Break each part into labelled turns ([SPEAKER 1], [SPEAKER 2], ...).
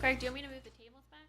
[SPEAKER 1] Greg, do you want me to move the tables back?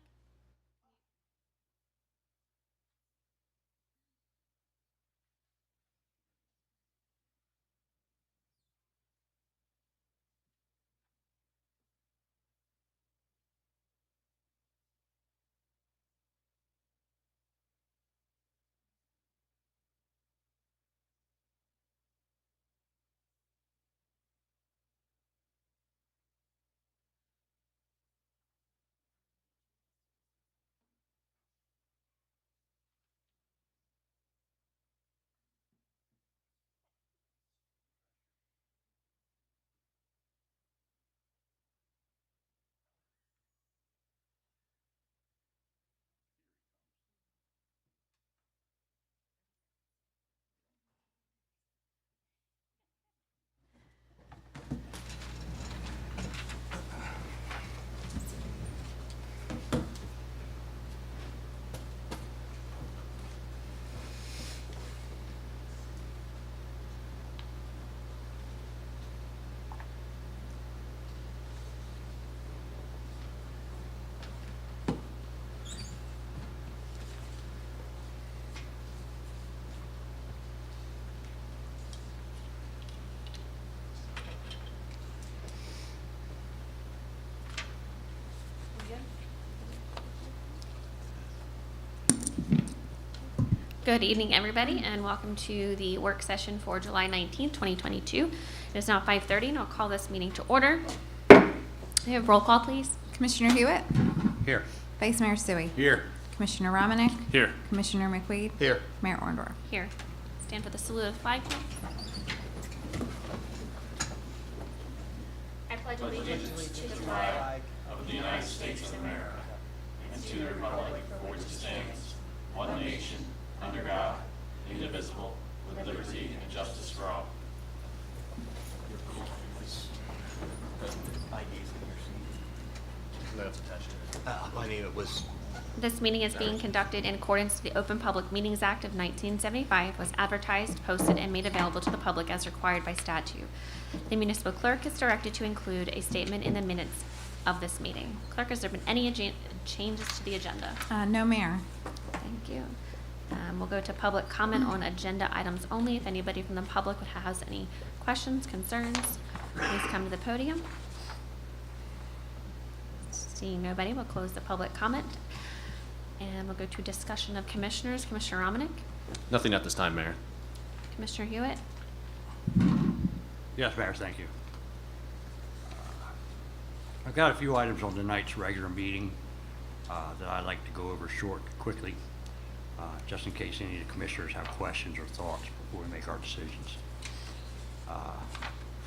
[SPEAKER 1] Good evening, everybody, and welcome to the work session for July 19th, 2022. It is now 5:30, and I'll call this meeting to order. We have roll call, please.
[SPEAKER 2] Commissioner Hewitt.
[SPEAKER 3] Here.
[SPEAKER 2] Vice Mayor Suey.
[SPEAKER 3] Here.
[SPEAKER 2] Commissioner Romanek.
[SPEAKER 3] Here.
[SPEAKER 2] Commissioner McQuaid.
[SPEAKER 3] Here.
[SPEAKER 2] Mayor Orndorff.
[SPEAKER 1] Here. Stand for the salute of the flag, please. I pledge allegiance to the flag
[SPEAKER 4] of the United States of America and to the republic for which it stands, one nation, under God, indivisible, with liberty and justice for all.
[SPEAKER 3] My name was.
[SPEAKER 1] This meeting is being conducted in accordance with the Open Public Meetings Act of 1975, was advertised, posted, and made available to the public as required by statute. The municipal clerk is directed to include a statement in the minutes of this meeting. Clerk, has there been any changes to the agenda?
[SPEAKER 2] No, Mayor.
[SPEAKER 1] Thank you. We'll go to public comment on agenda items only. If anybody from the public has any questions, concerns, please come to the podium. Seeing nobody, we'll close the public comment. And we'll go to discussion of commissioners. Commissioner Romanek?
[SPEAKER 5] Nothing at this time, Mayor.
[SPEAKER 1] Commissioner Hewitt?
[SPEAKER 3] Yes, Mayor, thank you. I've got a few items on tonight's regular meeting that I'd like to go over quickly, just in case any of the commissioners have questions or thoughts before we make our decisions.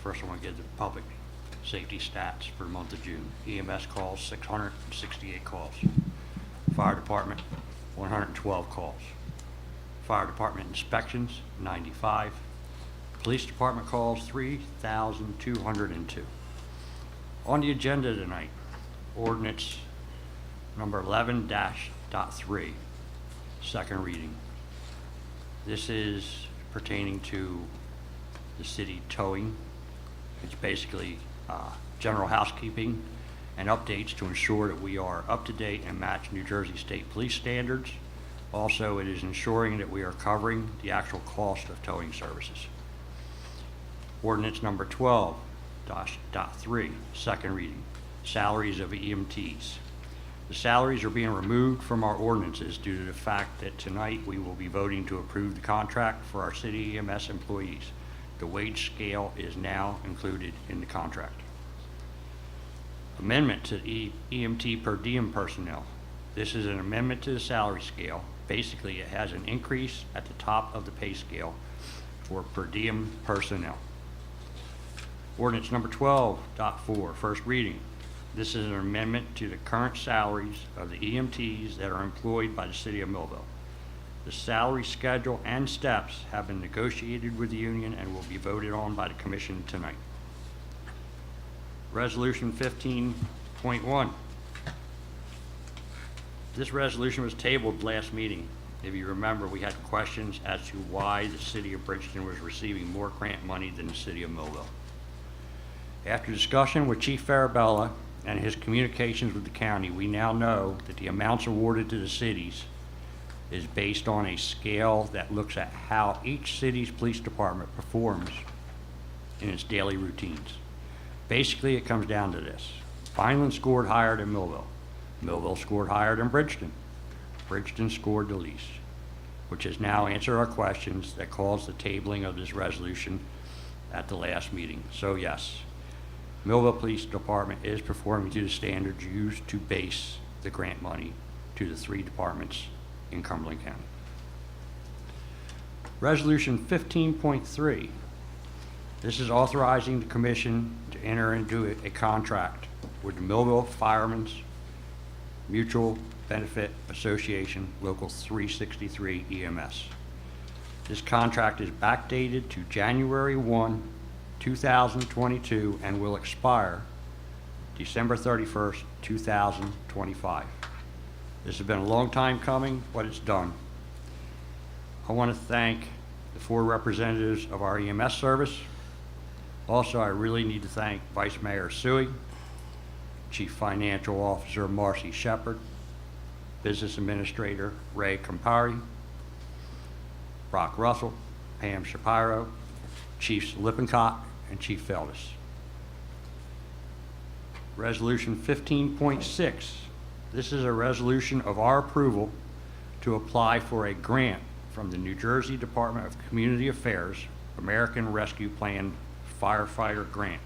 [SPEAKER 3] First, I want to give the public safety stats for the month of June. EMS calls, 668 calls. Fire department, 112 calls. Fire department inspections, 95. Police department calls, 3,202. On the agenda tonight, ordinance number 11-.3, second reading. This is pertaining to the city towing. It's basically general housekeeping and updates to ensure that we are up to date and match New Jersey State Police standards. Also, it is ensuring that we are covering the actual cost of towing services. Ordinance number 12-.3, second reading, salaries of EMTs. The salaries are being removed from our ordinances due to the fact that tonight we will be voting to approve the contract for our city EMS employees. The wage scale is now included in the contract. Amendment to EMT per diem personnel. This is an amendment to the salary scale. Basically, it has an increase at the top of the pay scale for per diem personnel. Ordinance number 12.4, first reading. This is an amendment to the current salaries of the EMTs that are employed by the city of Millville. The salary schedule and steps have been negotiated with the union and will be voted on by the commission tonight. Resolution 15.1. This resolution was tabled last meeting. If you remember, we had questions as to why the city of Bridgeton was receiving more grant money than the city of Millville. After discussion with Chief Farabella and his communications with the county, we now know that the amounts awarded to the cities is based on a scale that looks at how each city's police department performs in its daily routines. Basically, it comes down to this. Vineland scored higher than Millville. Millville scored higher than Bridgeton. Bridgeton scored the least, which has now answered our questions that caused the tabling of this resolution at the last meeting. So yes, Millville Police Department is performing to the standards used to base the grant money to the 3 departments in Cumberland County. Resolution 15.3. This is authorizing the commission to enter into a contract with the Millville Firemen's Mutual Benefit Association, Local 363 EMS. This contract is backdated to January 1, 2022 and will expire December 31st, 2025. This has been a long time coming, but it's done. I want to thank the 4 representatives of our EMS service. Also, I really need to thank Vice Mayor Suey, Chief Financial Officer Marcy Shepard, Business Administrator Ray Campari, Brock Russell, Pam Shapiro, Chiefs Lippincott, and Chief Feldis. Resolution 15.6. This is a resolution of our approval to apply for a grant from the New Jersey Department of Community Affairs American Rescue Plan Firefighter Grant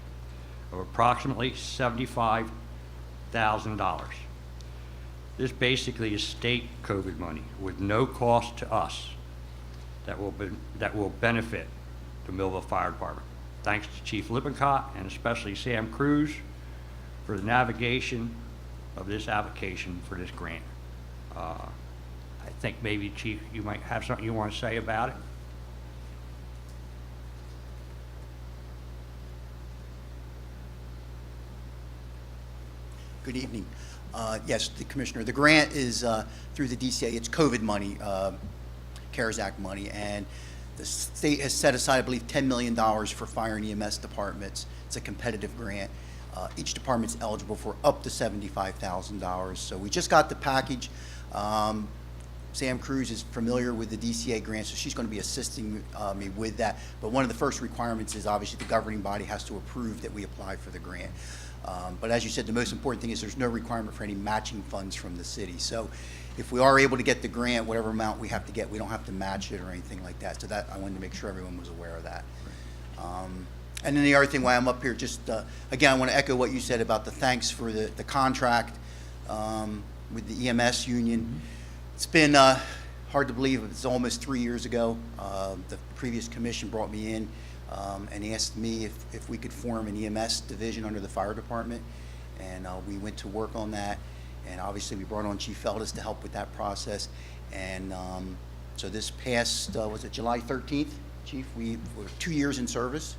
[SPEAKER 3] of approximately $75,000. This basically is state COVID money with no cost to us that will benefit the Millville Fire Department. Thanks to Chief Lippincott and especially Sam Cruz for the navigation of this application for this grant. I think maybe, Chief, you might have something you want to say about it.
[SPEAKER 6] Good evening. Yes, the Commissioner, the grant is through the DCA. It's COVID money, CARES Act money, and the state has set aside, I believe, $10 million for fire and EMS departments. It's a competitive grant. Each department's eligible for up to $75,000. So we just got the package. Sam Cruz is familiar with the DCA grant, so she's going to be assisting me with that. But one of the first requirements is obviously the governing body has to approve that we apply for the grant. But as you said, the most important thing is there's no requirement for any matching funds from the city. So if we are able to get the grant, whatever amount we have to get, we don't have to match it or anything like that. So that, I wanted to make sure everyone was aware of that. And then the other thing why I'm up here, just again, I want to echo what you said about the thanks for the contract with the EMS union. It's been hard to believe, it's almost 3 years ago. The previous commission brought me in and asked me if we could form an EMS division under the fire department, and we went to work on that. And obviously we brought on Chief Feldis to help with that process. And so this past, was it July 13th, Chief? We're 2 years in service,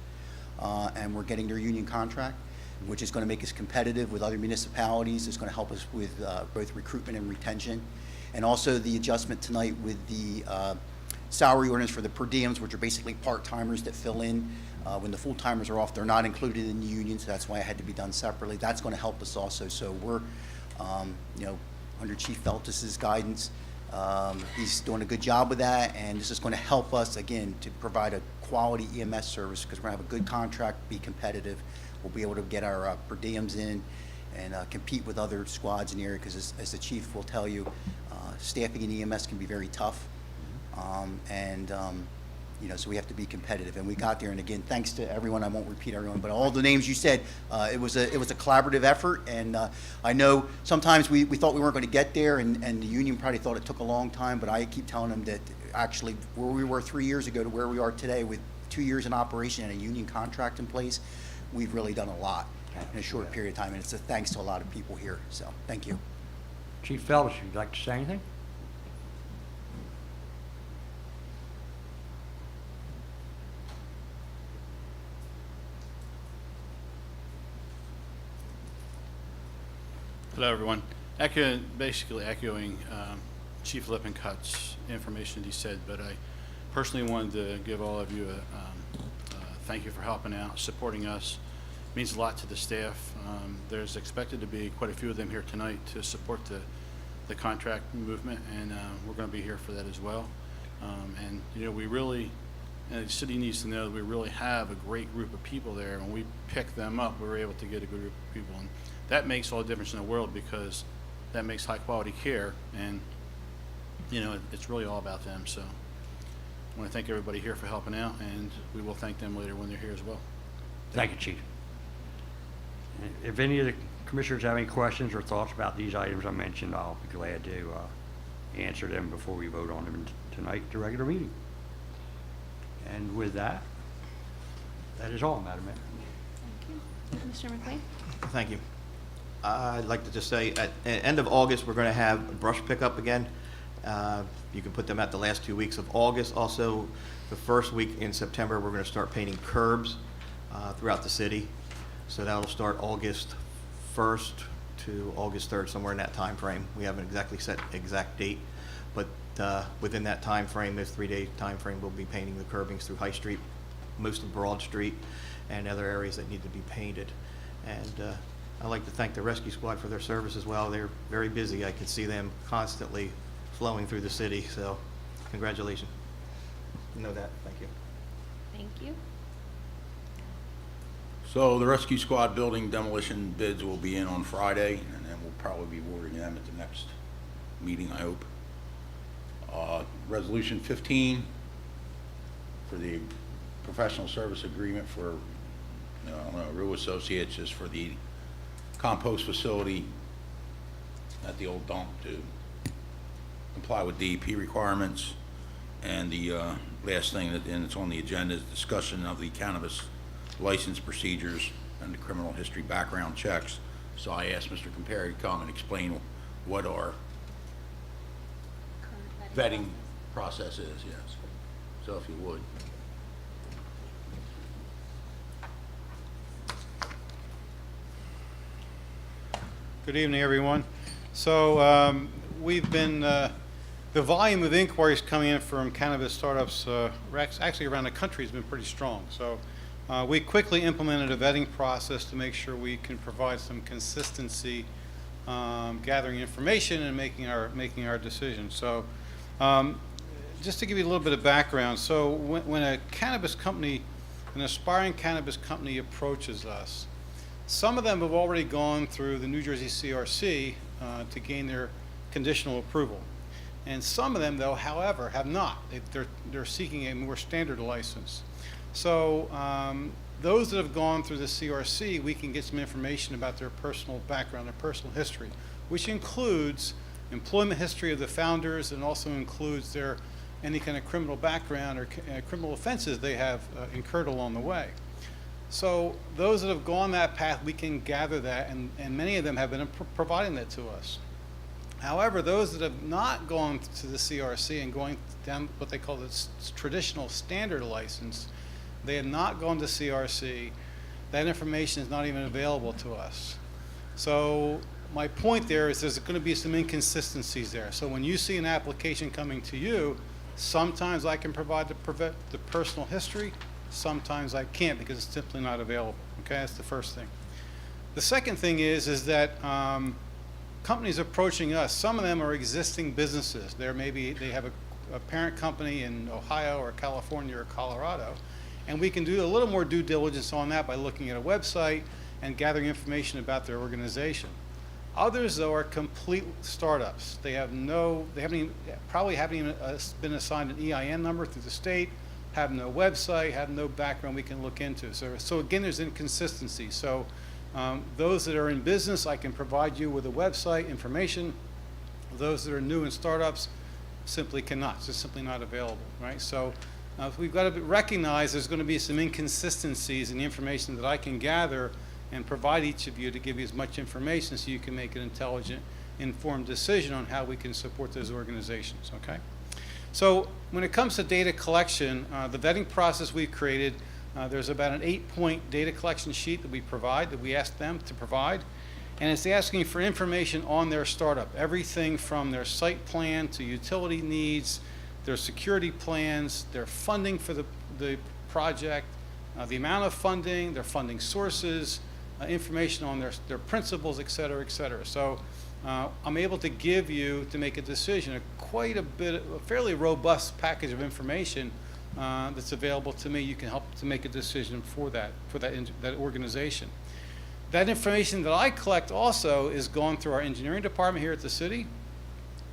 [SPEAKER 6] and we're getting their union contract, which is going to make us competitive with other municipalities. It's going to help us with both recruitment and retention. And also the adjustment tonight with the salary ordinance for the per diems, which are basically part-timers that fill in. When the full-timers are off, they're not included in the union, so that's why it had to be done separately. That's going to help us also. So we're, you know, under Chief Feltus's guidance, he's doing a good job with that, and this is going to help us, again, to provide a quality EMS service, because we're going to have a good contract, be competitive. We'll be able to get our per diems in and compete with other squads in the area, because as the Chief will tell you, staffing in EMS can be very tough. You know, so we have to be competitive, and we got there. And again, thanks to everyone. I won't repeat everyone, but all the names you said, it was a collaborative effort. And I know sometimes we thought we weren't going to get there, and the union probably thought it took a long time. But I keep telling them that actually where we were 3 years ago to where we are today, with 2 years in operation and a union contract in place, we've really done a lot in a short period of time. And it's a thanks to a lot of people here. So thank you.
[SPEAKER 3] Chief Feldis, would you like to say anything?
[SPEAKER 7] Hello, everyone. Basically echoing Chief Lippincott's information he said, but I personally wanted to give all of you a thank you for helping out, supporting us, means a lot to the staff. There's expected to be quite a few of them here tonight to support the contract movement, and we're going to be here for that as well. And you know, we really, and the city needs to know that we really have a great group of people there. When we pick them up, we're able to get a good group of people, and that makes all the difference in the world, because that makes high quality care, and you know, it's really all about them. So I want to thank everybody here for helping out, and we will thank them later when they're here as well.
[SPEAKER 3] Thank you, Chief. If any of the commissioners have any questions or thoughts about these items I mentioned, I'll be glad to answer them before we vote on them tonight at the regular meeting. And with that, that is all, Madam Mayor.
[SPEAKER 1] Thank you. Commissioner McQueen?
[SPEAKER 8] Thank you. I'd like to just say, at the end of August, we're going to have brush pickup again. You can put them at the last 2 weeks of August. Also, the first week in September, we're going to start painting curbs throughout the city. So that'll start August 1st to August 3rd, somewhere in that time frame. We haven't exactly set exact date, but within that time frame, this 3-day time frame, we'll be painting the curbings through High Street, most of Broad Street, and other areas that need to be painted. And I'd like to thank the rescue squad for their service as well. They're very busy. I can see them constantly flowing through the city, so congratulations. You know that. Thank you.
[SPEAKER 1] Thank you.
[SPEAKER 9] So the rescue squad building demolition bids will be in on Friday, and then we'll probably be awarding them at the next meeting, I hope. Resolution 15 for the professional service agreement for, I don't know, Rue Associates, is for the compost facility at the old dump to comply with DEP requirements. And the last thing that, and it's on the agenda, is discussion of the cannabis license procedures and the criminal history background checks. So I asked Mr. Compare to come and explain what our vetting process is, yes. So if you would.
[SPEAKER 10] Good evening, everyone. So we've been, the volume of inquiries coming in from cannabis startups actually around the country has been pretty strong. So we quickly implemented a vetting process to make sure we can provide some consistency, gathering information and making our decisions. So just to give you a little bit of background, so when a cannabis company, an aspiring cannabis company approaches us, some of them have already gone through the New Jersey CRC to gain their conditional approval. And some of them, though, however, have not. They're seeking a more standard license. So those that have gone through the CRC, we can get some information about their personal background, their personal history, which includes employment history of the founders and also includes their any kind of criminal background or criminal offenses they have incurred along the way. So those that have gone that path, we can gather that, and many of them have been providing that to us. However, those that have not gone to the CRC and going down what they call the traditional standard license, they have not gone to CRC. That information is not even available to us. So my point there is there's going to be some inconsistencies there. So when you see an application coming to you, sometimes I can provide the personal history, sometimes I can't because it's simply not available. Okay, that's the first thing. The second thing is that companies approaching us, some of them are existing businesses. They have a parent company in Ohio or California or Colorado, and we can do a little more due diligence on that by looking at a website and gathering information about their organization. Others, though, are complete startups. They probably haven't even been assigned an EIN number through the state, have no website, have no background we can look into. So again, there's inconsistency. So those that are in business, I can provide you with a website information. Those that are new in startups simply cannot. It's just simply not available, right? So we've got to recognize there's going to be some inconsistencies in the information that I can gather and provide each of you to give you as much information so you can make an intelligent, informed decision on how we can support those organizations, okay? So when it comes to data collection, the vetting process we've created, there's about an 8-point data collection sheet that we ask them to provide, and it's asking for information on their startup, everything from their site plan to utility needs, their security plans, their funding for the project, the amount of funding, their funding sources, information on their principals, et cetera, et cetera. So I'm able to give you, to make a decision, a fairly robust package of information that's available to me. You can help to make a decision for that organization. That information that I collect also is going through our engineering department here at the city.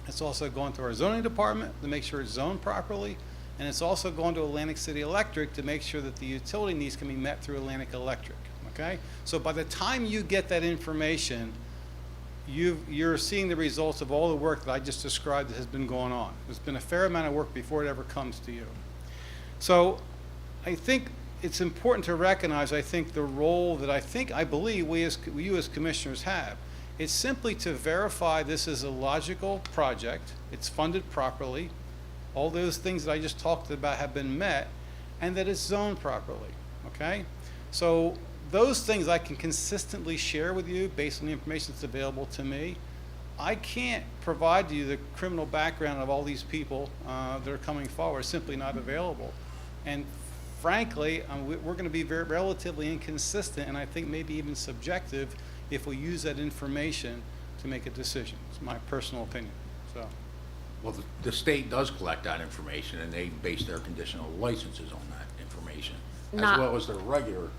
[SPEAKER 10] It's also going through our zoning department to make sure it's zoned properly. And it's also going to Atlantic City Electric to make sure that the utility needs can be met through Atlantic Electric, okay? So by the time you get that information, you're seeing the results of all the work that I just described that has been going on. There's been a fair amount of work before it ever comes to you. So I think it's important to recognize, the role that I believe you as commissioners have. It's simply to verify this is a logical project, it's funded properly, all those things that I just talked about have been met, and that it's zoned properly, okay? So those things I can consistently share with you based on the information that's available to me. I can't provide you the criminal background of all these people that are coming forward. It's simply not available. And frankly, we're going to be relatively inconsistent, and I think maybe even subjective if we use that information to make a decision. It's my personal opinion. So.
[SPEAKER 9] Well, the state does collect that information, and they base their conditional licenses on that information, as
[SPEAKER 1] Not-
[SPEAKER 9] well as their regular.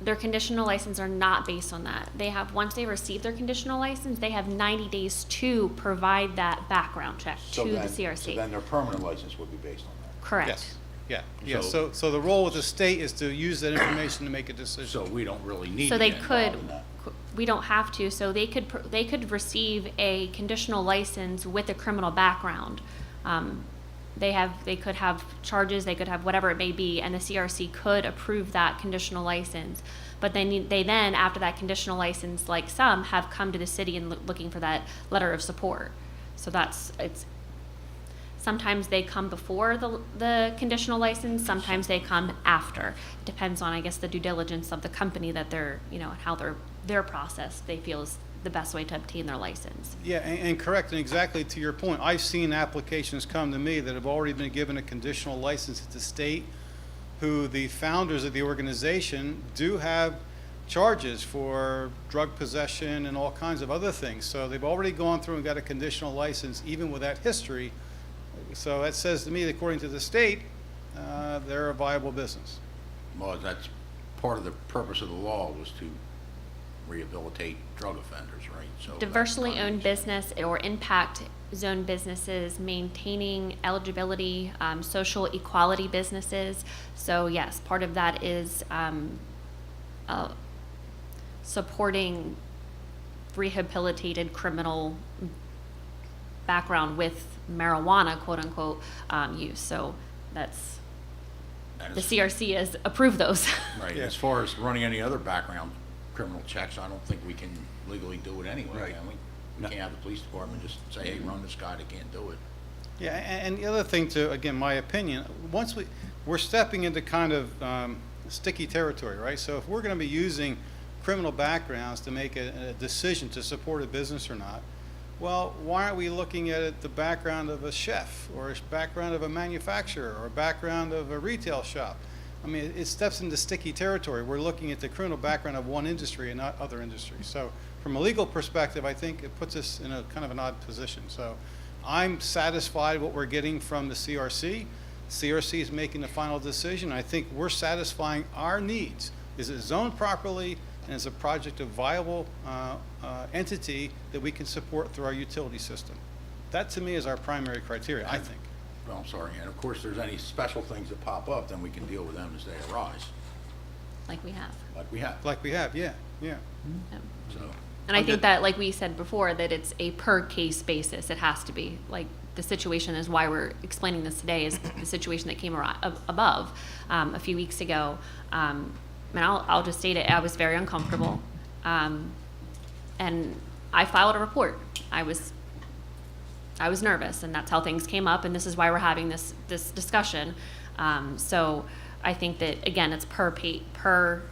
[SPEAKER 1] Their conditional license are not based on that. They have, once they receive their conditional license, they have 90 days to provide that background check to the CRC.
[SPEAKER 9] So then their permanent license would be based on that.
[SPEAKER 1] Correct.
[SPEAKER 10] Yes. Yeah.
[SPEAKER 9] So-
[SPEAKER 10] So the role of the state is to use that information to make a decision.
[SPEAKER 9] So we don't really need
[SPEAKER 1] So
[SPEAKER 9] to
[SPEAKER 1] they
[SPEAKER 9] get
[SPEAKER 1] could,
[SPEAKER 9] involved in that.
[SPEAKER 1] we don't have to, so they could receive a conditional license with a criminal background. They could have charges, they could have whatever it may be, and the CRC could approve that conditional license. But they then, after that conditional license, like some, have come to the city and looking for that letter of support. So sometimes they come before the conditional license, sometimes they come after. Depends on, I guess, the due diligence of the company that they're, how their process they feel is the best way to obtain their license.
[SPEAKER 10] Yeah, and correct, and exactly to your point, I've seen applications come to me that have already been given a conditional license at the state, who the founders of the organization do have charges for drug possession and all kinds of other things. So they've already gone through and got a conditional license, even with that history. So that says to me, that according to the state, they're a viable business.
[SPEAKER 9] Well, that's part of the purpose of the law, was to rehabilitate drug offenders, right? So that's
[SPEAKER 1] Diversely
[SPEAKER 9] kind of-
[SPEAKER 1] owned business or impact zone businesses, maintaining eligibility, social equality businesses. So yes, part of that is supporting rehabilitated criminal background with marijuana, quote unquote, use. So that's,
[SPEAKER 9] and
[SPEAKER 1] the
[SPEAKER 9] as-
[SPEAKER 1] CRC has approved those.
[SPEAKER 9] Right,
[SPEAKER 10] Yeah.
[SPEAKER 9] as far as running any other background criminal checks, I don't think we can legally do it anyway,
[SPEAKER 3] Right.
[SPEAKER 9] can we? We
[SPEAKER 3] No.
[SPEAKER 9] can't have the police department just say, hey, run this guy, they can't do it.
[SPEAKER 10] Yeah, and the other thing to, again, my opinion, once we're stepping into kind of sticky territory, right? So if we're going to be using criminal backgrounds to make a decision to support a business or not, well, why aren't we looking at the background of a chef, or a background of a manufacturer, or a background of a retail shop? I mean, it steps into sticky territory. We're looking at the criminal background of one industry and not other industries. So from a legal perspective, I think it puts us in a kind of an odd position. So I'm satisfied what we're getting from the CRC. CRC is making the final decision. I think we're satisfying our needs. Is it zoned properly, and is a project a viable entity that we can support through our utility system? That, to me, is our primary criteria, I think.
[SPEAKER 9] Well, I'm sorry, and of course, there's any special things that pop up, then we can deal with them as they arise,
[SPEAKER 1] Like we have.
[SPEAKER 9] like we have,
[SPEAKER 10] Like we have, yeah.
[SPEAKER 1] Yep.
[SPEAKER 9] so.
[SPEAKER 1] And I
[SPEAKER 10] I'm
[SPEAKER 1] think
[SPEAKER 10] good.
[SPEAKER 1] that, like we said before, that it's a per case basis. It has to be. Like, the situation is why we're explaining this today is the situation that came above a few weeks ago. And I'll just state it. I was very uncomfortable. And I filed a report. I was nervous, and that's how things came up, and this is why we're having this discussion. So I think that, again, it's per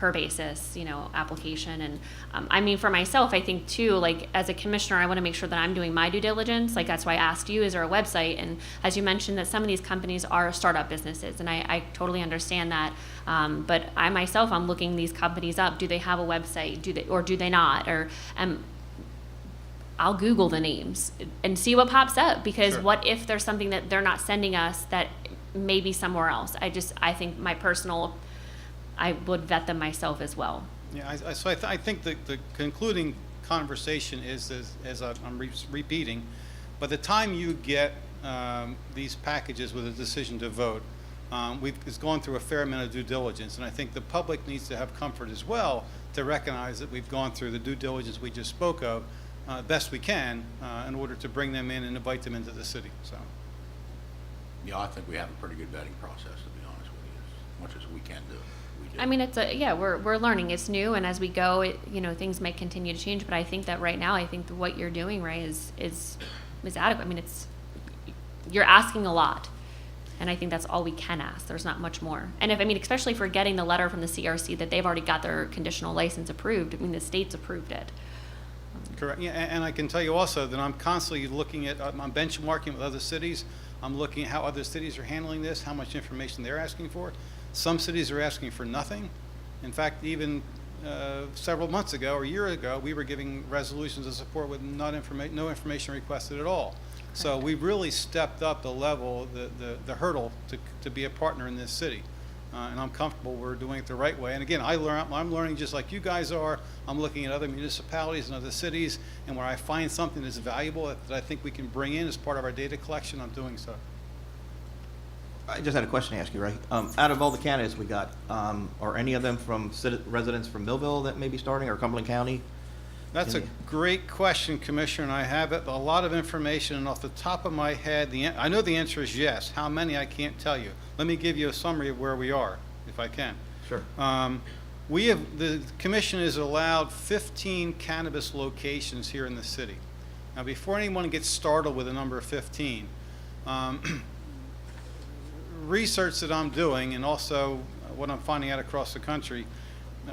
[SPEAKER 1] per basis, application. And I mean, for myself, I think too, like as a commissioner, I want to make sure that I'm doing my due diligence. Like that's why I asked you, is there a website? And as you mentioned, that some of these companies are startup businesses, and I totally understand that. But I myself, I'm looking these companies up. Do they have a website? Do they not? Or I'll Google the names and see what pops up, because
[SPEAKER 10] Sure.
[SPEAKER 1] what if there's something that they're not sending us that may be somewhere else? I think I would vet them myself as well.
[SPEAKER 10] Yeah, I think the concluding conversation is, as I'm repeating, by the time you get these packages with a decision to vote, it's gone through a fair amount of due diligence, and I think the public needs to have comfort as well to recognize that we've gone through the due diligence we just spoke of best we can in order to bring them in and invite them into the city. So,
[SPEAKER 9] Yeah, I think we have a pretty good vetting process, to be honest with you, as much as we can do. We do.
[SPEAKER 1] I mean, we're learning. It's new, and as we go, things may continue to change. But I think that right now, I think that what you're doing, Ray, is adequate. I mean, you're asking a lot, and I think that's all we can ask. There's not much more. And especially for getting the letter from the CRC that they've already got their conditional license approved. I mean, the state's approved it.
[SPEAKER 10] correct. Yeah, and I can tell you also that I'm constantly looking at, I'm benchmarking with other cities. I'm looking at how other cities are handling this, how much information they're asking for. Some cities are asking for nothing. In fact, even several months ago or a year ago, we were giving resolutions of support with no information requested at all. So we've really stepped up the level, the hurdle to be a partner in this city. And I'm comfortable we're doing it the right way. And again, I'm learning just like you guys are. I'm looking at other municipalities and other cities, and where I find something that's valuable that I think we can bring in as part of our data collection, I'm doing so.
[SPEAKER 8] I just had a question to ask you, Ray. Out of all the candidates we got, are any of them from residents from Millville that may be starting, or Cumberland County?
[SPEAKER 10] That's a great question, Commissioner, and I have a lot of information, and off the top of my head, I know the answer is yes. How many, I can't tell you. Let me give you a summary of where we are, if I can.
[SPEAKER 8] Sure.
[SPEAKER 10] The commission has allowed 15 cannabis locations here in the city. Now, before anyone gets started with the number of 15, research that I'm doing, and also what I'm finding out across the country,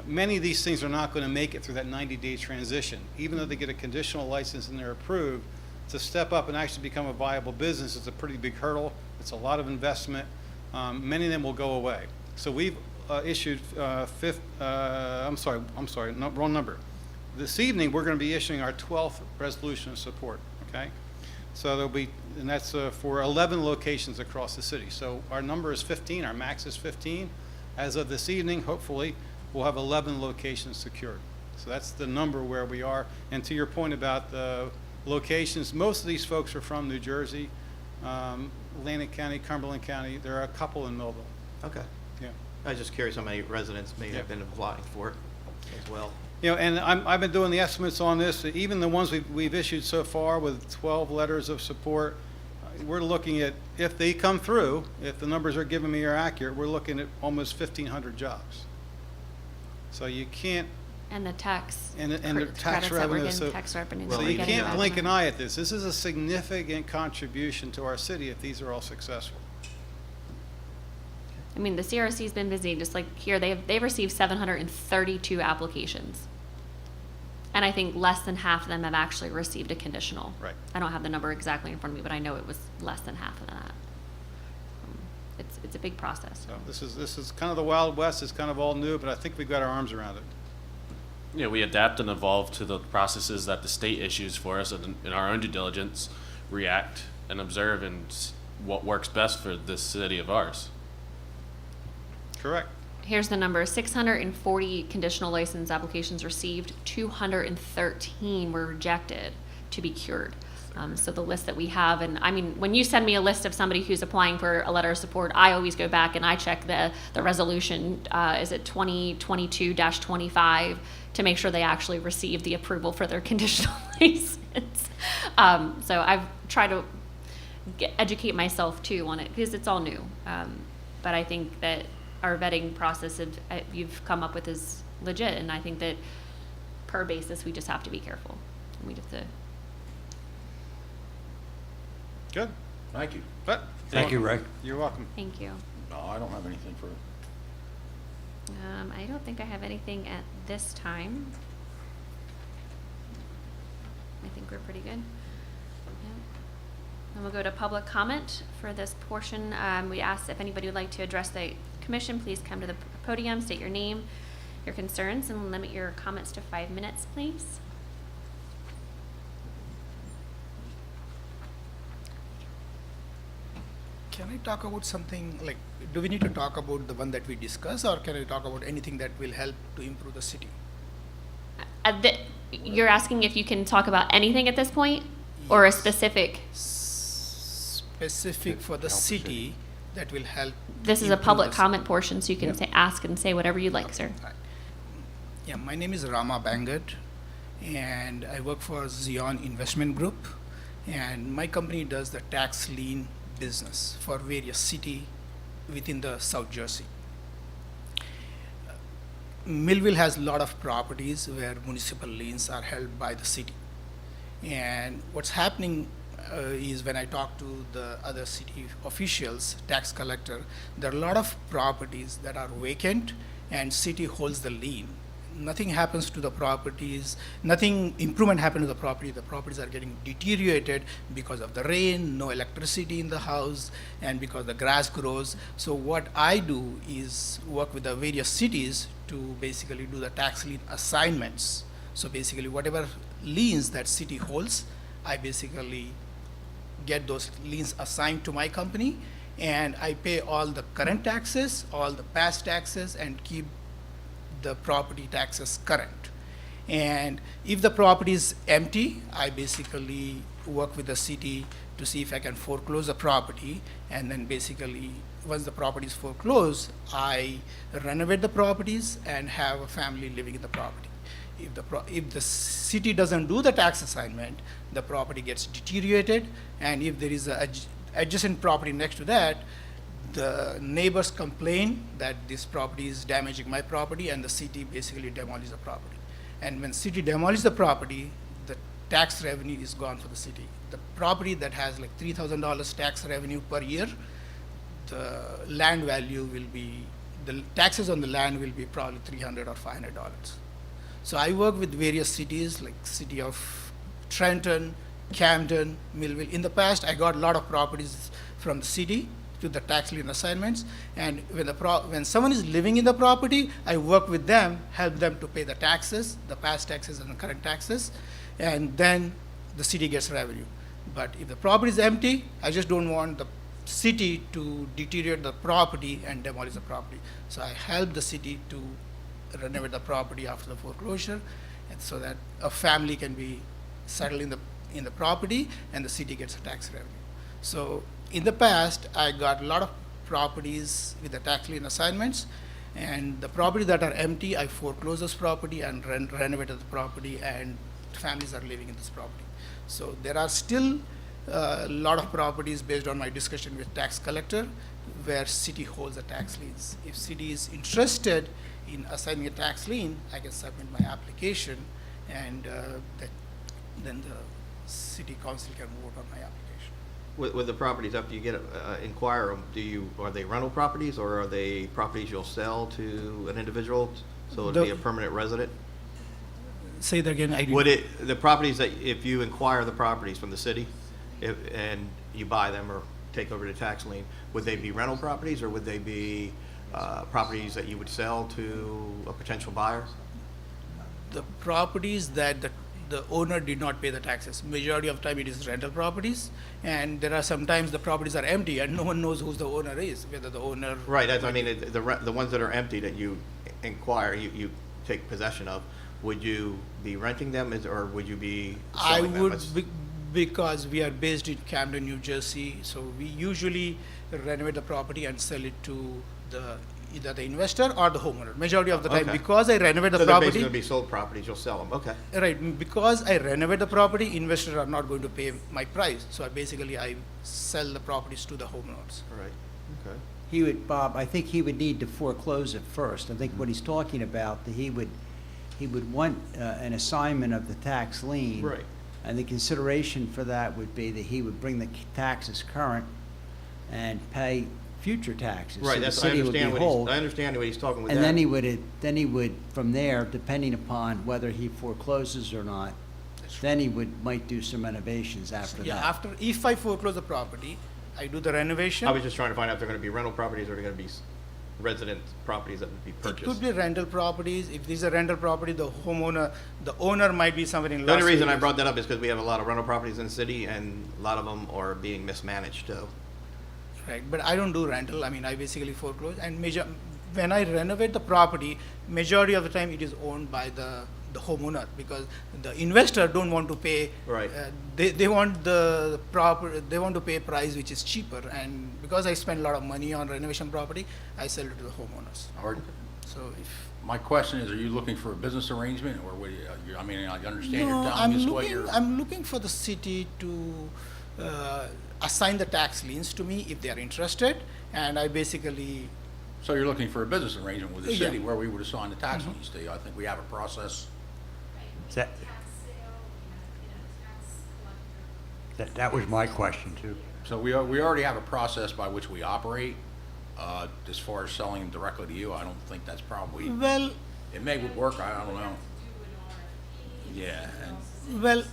[SPEAKER 10] many of these things are not going to make it through that 90-day transition. Even though they get a conditional license and they're approved, to step up and actually become a viable business is a pretty big hurdle. It's a lot of investment. Many of them will go away. So we've issued wrong number. This evening, we're going to be issuing our 12th resolution of support, okay? So there'll be, and that's for 11 locations across the city. So our number is 15, our max is 15. As of this evening, hopefully, we'll have 11 locations secured. So that's the number where we are. And to your point about the locations, most of these folks are from New Jersey, Atlantic County, Cumberland County. There are a couple in Millville.
[SPEAKER 8] Okay.
[SPEAKER 10] Yeah.
[SPEAKER 8] I was just curious how many residents may
[SPEAKER 10] Yeah.
[SPEAKER 8] have been applying for it as well.
[SPEAKER 10] And I've been doing the estimates on this. Even the ones we've issued so far with 12 letters of support, we're looking at, if they come through, if the numbers are giving me are accurate, we're looking at almost 1,500 jobs. So you can't,
[SPEAKER 1] And the tax.
[SPEAKER 10] and the
[SPEAKER 1] credits
[SPEAKER 10] tax
[SPEAKER 1] that we're
[SPEAKER 10] revenue.
[SPEAKER 1] getting,
[SPEAKER 10] So,
[SPEAKER 1] tax revenue.
[SPEAKER 10] so
[SPEAKER 1] that we're
[SPEAKER 10] you
[SPEAKER 1] getting
[SPEAKER 10] can't
[SPEAKER 1] back.
[SPEAKER 10] blink an eye at this. This is a significant contribution to our city if these are all successful.
[SPEAKER 1] I mean, the CRC's been busy, just like here, they've received 732 applications. And I think less than half of them have actually received a conditional.
[SPEAKER 10] Right.
[SPEAKER 1] I don't have the number exactly in front of me, but I know it was less than half of that. It's a big process.
[SPEAKER 10] So this is kind of the Wild West. It's kind of all new, but I think we've got our arms around it.
[SPEAKER 5] Yeah, we adapt and evolve to the processes that the state issues for us, and in our own due diligence, react and observe and what works best for this city of ours.
[SPEAKER 10] Correct.
[SPEAKER 1] Here's the number: 640 conditional license applications received, 213 were rejected to be cured. So the list that we have, and I mean, when you send me a list of somebody who's applying for a letter of support, I always go back and I check the resolution, is it 2022-25, to make sure they actually received the approval for their conditional license. So I've tried to educate myself too on it, because it's all new. But I think that our vetting process you've come up with is legit, and I think that per basis we just have to be careful. We just have to.
[SPEAKER 10] Good.
[SPEAKER 9] Thank you.
[SPEAKER 10] But
[SPEAKER 3] Thank you, Ray.
[SPEAKER 10] you're welcome.
[SPEAKER 1] Thank you.
[SPEAKER 9] No, I don't have anything for
[SPEAKER 1] I don't think I have anything at this time. I think we're pretty good. Yep. And we'll go to public comment for this portion. We ask if anybody would like to address the commission, please come to the podium, state your name, your concerns, and limit your comments to 5 minutes, please.
[SPEAKER 11] Can I talk about something like, do we need to talk about the one that we discussed, or can I talk about anything that will help to improve the city?
[SPEAKER 1] You're asking if you can talk about anything at this point, or a specific?
[SPEAKER 11] Specific for the
[SPEAKER 3] Help the
[SPEAKER 11] city that will help.
[SPEAKER 1] This is a
[SPEAKER 11] improve
[SPEAKER 1] public
[SPEAKER 11] the
[SPEAKER 1] comment portion, so you can say, ask and say whatever you'd like, sir.
[SPEAKER 11] Right. Yeah, my name is Rama Bangat, and I work for Zion Investment Group, and my company does the tax lien business for various city within the South Jersey. Millville has a lot of properties where municipal liens are held by the city. And what's happening is when I talk to the other city officials, tax collector, there are a lot of properties that are vacant and city holds the lien. Nothing happens to the properties, nothing improvement happens to the properties are getting deteriorated because of the rain, no electricity in the house, and because the grass grows. So what I do is work with the various cities to basically do the tax lien assignments. So basically whatever liens that city holds, I basically get those liens assigned to my company, and I pay all the current taxes, all the past taxes, and keep the property taxes current. And if the property is empty, I basically work with the city to see if I can foreclose the property, and then basically once the property is foreclosed, I renovate the properties and have a family living in the property. If the city doesn't do the tax assignment, the property gets deteriorated, and if there is a adjacent property next to that, the neighbors complain that this property is damaging my property, and the city basically demolishes the property. And when city demolishes the property, the tax revenue is gone for the city. The property that has like $3,000 tax revenue per year, the land value will be, the taxes on the land will be probably $300 or $500. So I work with various cities like city of Trenton, Camden, Millville. In the past, I got a lot of properties from the city to the tax lien assignments, and when someone is living in the property, I work with them, help them to pay the taxes, the past taxes and the current taxes, and then the city gets revenue. But if the property is empty, I just don't want the city to deteriorate the property and demolish the property. So I help the city to renovate the property after the foreclosure, and so that a family can be settled in the property and the city gets a tax revenue. So in the past, I got a lot of properties with the tax lien assignments, and the properties that are empty, I foreclose this property and renovated the property, and families are living in this property. So there are still a lot of properties based on my discussion with tax collector where city holds the tax liens. If city is interested in assigning a tax lien, I can submit my application, and then the city council can vote on my application.
[SPEAKER 8] With the properties, after you get, inquire them, are they rental properties, or are they properties you'll sell to an individual, so it'll be a permanent resident?
[SPEAKER 11] Say that again.
[SPEAKER 8] The properties that, if you inquire the properties from the city, and you buy them or take over the tax lien, would they be rental properties, or would they be properties that you would sell to a potential buyer?
[SPEAKER 11] The properties that the owner did not pay the taxes. Majority of the time it is rental properties, and there are sometimes the properties are empty and no one knows who the owner is, whether the owner.
[SPEAKER 8] Right, that's, I mean, the ones that are empty that you inquire, you take possession of, would you be renting them, or would you be selling them?
[SPEAKER 11] I would, because we are based in Camden, New Jersey, so we usually renovate the property and sell it to either the investor or the homeowner. Majority of the time,
[SPEAKER 8] Okay.
[SPEAKER 11] because I renovate the
[SPEAKER 8] So they're
[SPEAKER 11] property.
[SPEAKER 8] basically going to be sold properties, you'll sell them, okay.
[SPEAKER 11] Right, because I renovate the property, investors are not going to pay my price. So I sell the properties to the homeowners.
[SPEAKER 8] All right, okay.
[SPEAKER 12] Bob, I think he would need to foreclose it first. I think what he's talking about, that he would want an assignment of the tax lien.
[SPEAKER 8] Right.
[SPEAKER 12] And the consideration for that would be that he would bring the taxes current and pay future taxes.
[SPEAKER 8] Right,
[SPEAKER 12] So the
[SPEAKER 8] that's, I
[SPEAKER 12] city would be
[SPEAKER 8] understand
[SPEAKER 12] whole.
[SPEAKER 8] I understand what he's talking with that.
[SPEAKER 12] And then he would, from there, depending upon whether he forecloses or not, then he might do some renovations after
[SPEAKER 11] Yeah,
[SPEAKER 12] that.
[SPEAKER 11] after, if I foreclose the property, I do the renovation.
[SPEAKER 8] I was just trying to find out if they're gonna be rental properties or they're gonna be resident properties that would be
[SPEAKER 11] It
[SPEAKER 8] purchased.
[SPEAKER 11] could be rental properties. If this is a rental property, the owner might be somewhere in
[SPEAKER 8] The
[SPEAKER 11] Las
[SPEAKER 8] only reason I
[SPEAKER 11] Vegas.
[SPEAKER 8] brought that up is because we have a lot of rental properties in the city, and a lot of them are being mismanaged, so.
[SPEAKER 11] Right, but I don't do rental. I mean, I basically foreclose and when I renovate the property, majority of the time it is owned by the homeowner, because the investor don't want to pay.
[SPEAKER 8] Right.
[SPEAKER 11] They want they want to pay a price which is cheaper, and because I spend a lot of money on renovation property, I sell it to the homeowners.
[SPEAKER 9] Or-
[SPEAKER 11] So if.
[SPEAKER 9] My question is, are you looking for a business arrangement, or what, I mean, I understand you're
[SPEAKER 11] No,
[SPEAKER 9] telling us what you're.
[SPEAKER 11] I'm looking for the city to assign the tax liens to me if they are interested, and I basically,
[SPEAKER 9] So you're looking for a business arrangement with the
[SPEAKER 11] Yeah.
[SPEAKER 9] city where we would assign the tax liens to you. I think we have a process.
[SPEAKER 3] That, that was my question too.
[SPEAKER 9] So we already have a process by which we operate. As far as selling directly to you, I don't think that's probably,
[SPEAKER 11] well,
[SPEAKER 9] it may work, I don't know. Yeah, and
[SPEAKER 11] well,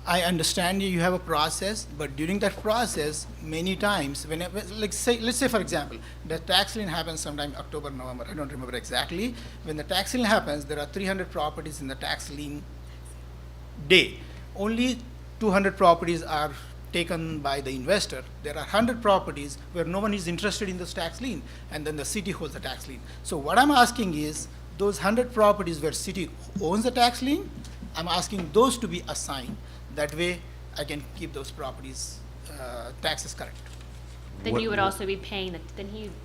[SPEAKER 11] I understand you have a process, but during that process, many times, let's say for example, the tax lien happens sometime October, November, I don't remember exactly. When the tax lien happens, there are 300 properties in the tax lien day. Only 200 properties are taken by the investor. There are 100 properties where no one is interested in this tax lien, and then the city holds the tax lien. So what I'm asking is, those 100 properties where city owns the tax lien, I'm asking those to be assigned. That way, I can keep those properties, taxes correct.
[SPEAKER 1] Then
[SPEAKER 3] What-
[SPEAKER 1] you would also be paying,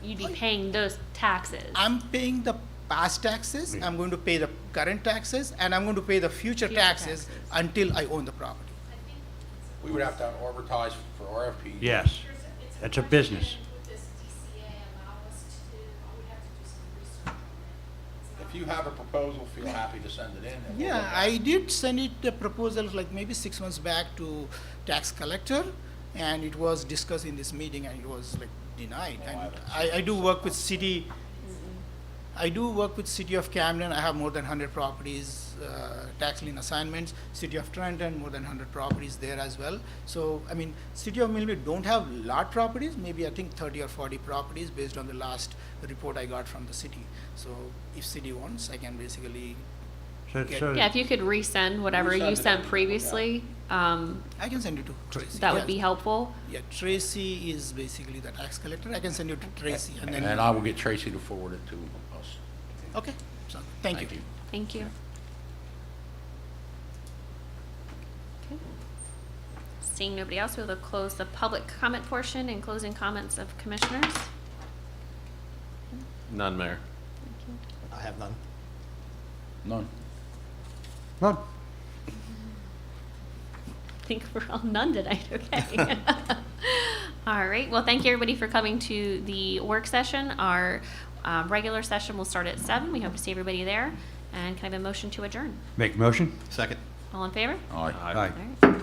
[SPEAKER 1] you'd be paying those taxes.
[SPEAKER 11] I'm paying the past taxes, I'm going to pay the current taxes, and I'm going to pay the future taxes
[SPEAKER 1] taxes.
[SPEAKER 11] until I own the property.
[SPEAKER 9] we would have to advertise for RFP.
[SPEAKER 3] Yes, that's a business.
[SPEAKER 9] If you have a proposal, feel happy to send it in. and we'll
[SPEAKER 11] Yeah,
[SPEAKER 9] look at
[SPEAKER 11] I
[SPEAKER 9] it.
[SPEAKER 11] did send it a proposal like maybe 6 months back to tax collector, and it was discussed in this meeting, and it was like denied. And I do work with city. I do work with City of Camden. I have more than 100 properties, tax lien assignments. City of Trenton, more than 100 properties there as well. So, I mean, City of Millville don't have lot properties, maybe I think 30 or 40 properties based on the last report I got from the city. So, if city wants, I can basically,
[SPEAKER 3] So,
[SPEAKER 1] Yeah, if you could resend whatever you
[SPEAKER 9] Resend it.
[SPEAKER 1] sent previously,
[SPEAKER 11] I can send you to Tracy.
[SPEAKER 1] that would
[SPEAKER 11] Yes.
[SPEAKER 1] be helpful.
[SPEAKER 11] Yeah, Tracy is basically the tax collector. I can send you to Tracy, and then.
[SPEAKER 9] And I will get Tracy to forward it to us.
[SPEAKER 11] Okay, so, thank you.
[SPEAKER 1] Thank you. Okay. Seeing nobody else, we will close the public comment portion and closing comments of commissioners.
[SPEAKER 5] None, Mayor.
[SPEAKER 8] I have none.
[SPEAKER 9] None.
[SPEAKER 3] none.
[SPEAKER 1] I think we're all none tonight, okay. All right, well, thank you everybody for coming to the work session. Our regular session will start at 7. We hope to see everybody there. And can I have a motion to adjourn?
[SPEAKER 3] Make motion?
[SPEAKER 8] Second.
[SPEAKER 1] All in favor?
[SPEAKER 9] Aye.
[SPEAKER 3] Aye.
[SPEAKER 1] All right.